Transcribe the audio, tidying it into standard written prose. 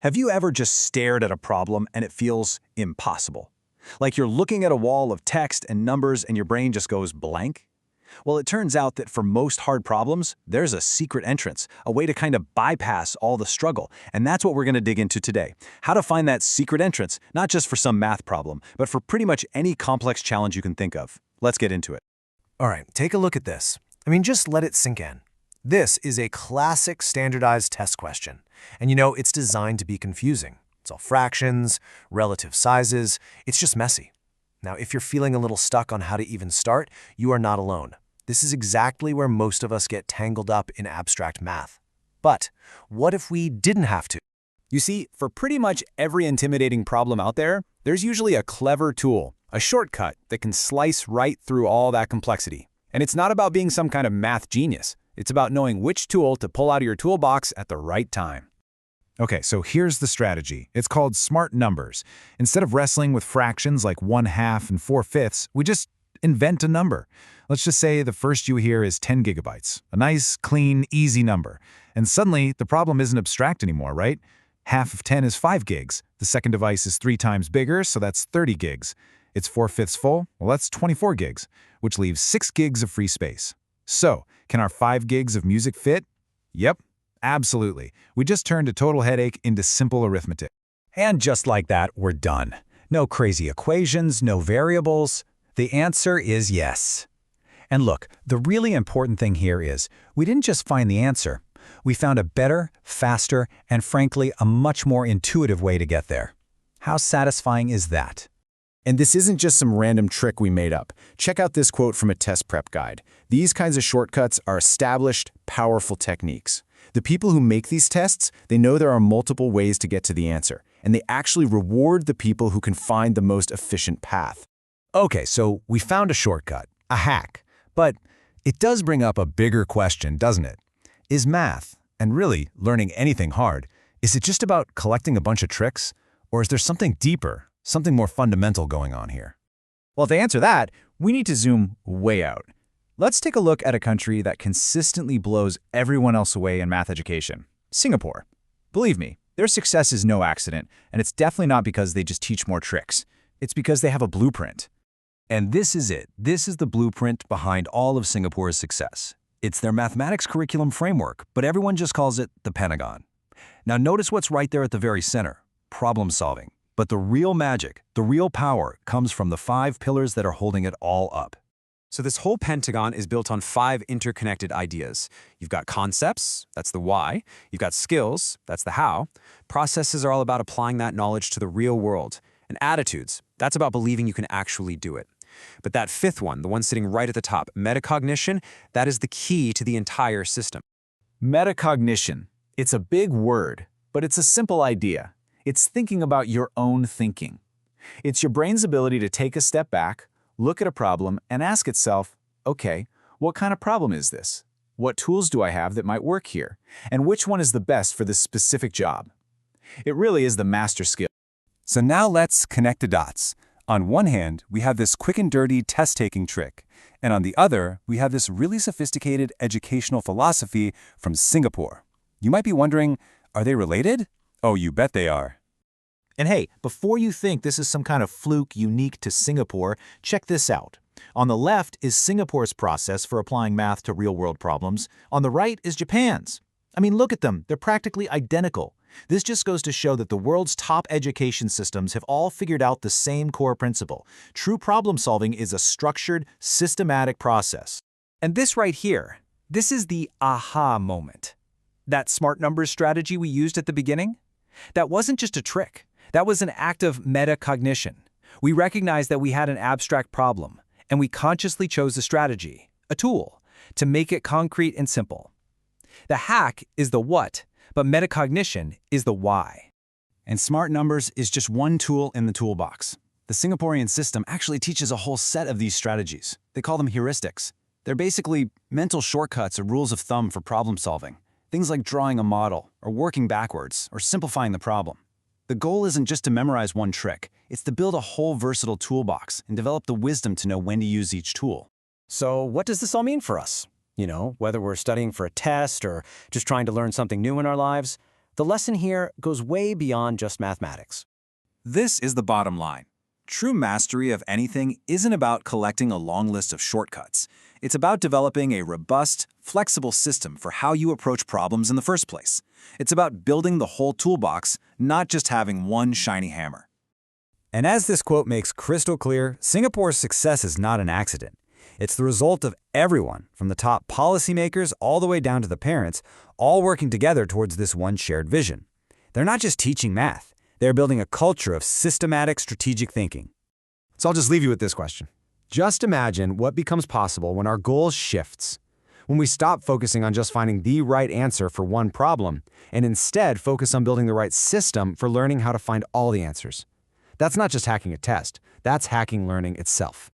Have you ever just stared at a problem and it feels impossible? Like you're looking at a wall of text and numbers and your brain just goes blank? Well, it turns out that for most hard problems, there's a secret entrance, a way to kind of bypass all the struggle. And that's what we're going to dig into today. How to find that secret entrance, not just for some math problem, but for pretty much any complex challenge you can think of. Let's get into it. All right, take a look at this. Just let it sink in. This is a classic standardized test question. And it's designed to be confusing. It's all fractions, relative sizes. It's just messy. Now, if you're feeling a little stuck on how to even start, you are not alone. This is exactly where most of us get tangled up in abstract math. But what if we didn't have to? You see, for pretty much every intimidating problem out there, there's usually a clever tool, a shortcut that can slice right through all that complexity. And it's not about being some kind of math genius. It's about knowing which tool to pull out of your toolbox at the right time. Okay, so here's the strategy. It's called smart numbers. Instead of wrestling with fractions like 1/2 and 4/5, we just invent a number. Let's just say the first you hear is 10 gigabytes, a nice, clean, easy number. And suddenly, the problem isn't abstract anymore, right? Half of 10 is 5 gigs. The second device is 3 times bigger, so that's 30 gigs. It's 4/5 full? Well, that's 24 gigs, which leaves 6 gigs of free space. So, can our 5 gigs of music fit? Yep. Absolutely. We just turned a total headache into simple arithmetic. And just like that, we're done. No crazy equations, no variables. The answer is yes. And look, the really important thing here is we didn't just find the answer. We found a better, faster, and frankly, a much more intuitive way to get there. How satisfying is that? And this isn't just some random trick we made up. Check out this quote from a test prep guide. These kinds of shortcuts are established, powerful techniques. The people who make these tests, they know there are multiple ways to get to the answer, and they actually reward the people who can find the most efficient path. Okay, so we found a shortcut, a hack, but it does bring up a bigger question, doesn't it? Is math, and really learning anything hard, is it just about collecting a bunch of tricks, or is there something deeper, something more fundamental going on here? Well, to answer that, we need to zoom way out. Let's take a look at a country that consistently blows everyone else away in math education, Singapore. Believe me, their success is no accident, and it's definitely not because they just teach more tricks. It's because they have a blueprint. And this is it. This is the blueprint behind all of Singapore's success. It's their mathematics curriculum framework, but everyone just calls it the Pentagon. Now notice what's right there at the very center, problem solving. But the real magic, the real power, comes from the 5 pillars that are holding it all up. So this whole pentagon is built on 5 interconnected ideas. You've got concepts, that's the why. You've got skills, that's the how. Processes are all about applying that knowledge to the real world. And attitudes, that's about believing you can actually do it. But that 5th one, the one sitting right at the top, metacognition, that is the key to the entire system. Metacognition. It's a big word, but it's a simple idea. It's thinking about your own thinking. It's your brain's ability to take a step back, look at a problem, and ask itself, okay, what kind of problem is this? What tools do I have that might work here? And which one is the best for this specific job? It really is the master skill. So now let's connect the dots. On one hand, we have this quick and dirty test-taking trick, and on the other, we have this really sophisticated educational philosophy from Singapore. You might be wondering, are they related? Oh, you bet they are. And hey, before you think this is some kind of fluke unique to Singapore, check this out. On the left is Singapore's process for applying math to real-world problems. On the right is Japan's. Look at them. They're practically identical. This just goes to show that the world's top education systems have all figured out the same core principle. True problem solving is a structured, systematic process. And this right here, this is the aha moment. That smart numbers strategy we used at the beginning, that wasn't just a trick. That was an act of metacognition. We recognized that we had an abstract problem, and we consciously chose a strategy, a tool, to make it concrete and simple. The hack is the what, but metacognition is the why. And smart numbers is just one tool in the toolbox. The Singaporean system actually teaches a whole set of these strategies. They call them heuristics. They're basically mental shortcuts or rules of thumb for problem solving. Things like drawing a model, or working backwards, or simplifying the problem. The goal isn't just to memorize one trick, it's to build a whole versatile toolbox and develop the wisdom to know when to use each tool. So what does this all mean for us? Whether we're studying for a test or just trying to learn something new in our lives, The lesson here goes way beyond just mathematics. This is the bottom line. True mastery of anything isn't about collecting a long list of shortcuts. It's about developing a robust, flexible system for how you approach problems in the first place. It's about building the whole toolbox, not just having one shiny hammer. And as this quote makes crystal clear, Singapore's success is not an accident. It's the result of everyone, from the top policymakers all the way down to the parents, all working together towards this one shared vision. They're not just teaching math. They're building a culture of systematic strategic thinking. So I'll just leave you with this question. Just imagine what becomes possible when our goal shifts. When we stop focusing on just finding the right answer for one problem, and instead focus on building the right system for learning how to find all the answers. That's not just hacking a test. That's hacking learning itself.